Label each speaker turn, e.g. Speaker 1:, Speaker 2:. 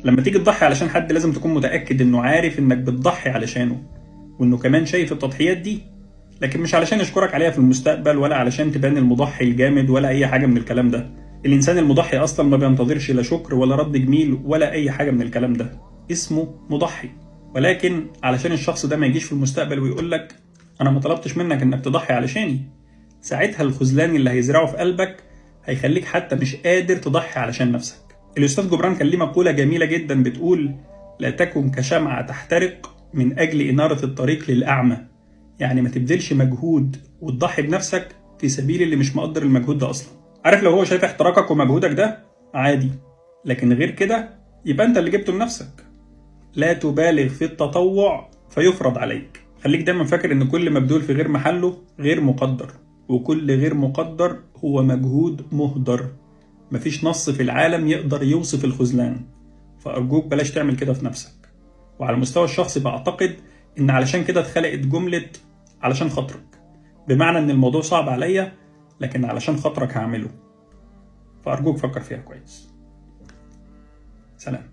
Speaker 1: لما تيجي تضحي علشان حد لازم تكون متأكد انه عارف انك بتضحي علشانه، وانه كمان شايف التضحيات دي، لكن مش علشان يشكرك عليها في المستقبل، ولا علشان تبان المضحي الجامد، ولا اي حاجة من الكلام ده. الانسان المضحي اصلا ما بينتظرش لا شكر ولا رد جميل ولا اي حاجة من الكلام ده، اسمه مضحي. ولكن علشان الشخص ده ما يجيش في المستقبل ويقول لك انا ما طلبتش منك انك تضحي علشاني، ساعتها الخذلان اللي هيزرعه في قلبك هيخليك حتى مش قادر تضحي علشان نفسك. الأستاذ جبران كان ليه مقولة جميلة جدا بتقول: لا تكن كشمعة تحترق من أجل إنارة الطريق للأعمى. يعني ما تبذلش مجهود وتضحي بنفسك في سبيل اللي مش مقدر المجهود ده أصلا. عارف، لو هو شايف احتراقك ومجهودك ده عادي، لكن غير كده يبقى أنت اللي جبته لنفسك. لا تبالغ في التطوع فيفرض عليك. خليك دايما فاكر إن كل مبذول في غير محله غير مقدر، وكل غير مقدر هو مجهود مهدر. مفيش نص في العالم يقدر يوصف الخذلان، فأرجوك بلاش تعمل كده في نفسك. وعلى المستوى الشخصي بعتقد إن علشان كده اتخلقت جملة علشان خاطرك، بمعنى إن الموضوع صعب عليا لكن علشان خاطرك هعمله. فأرجوك فكر فيها كويس. سلام.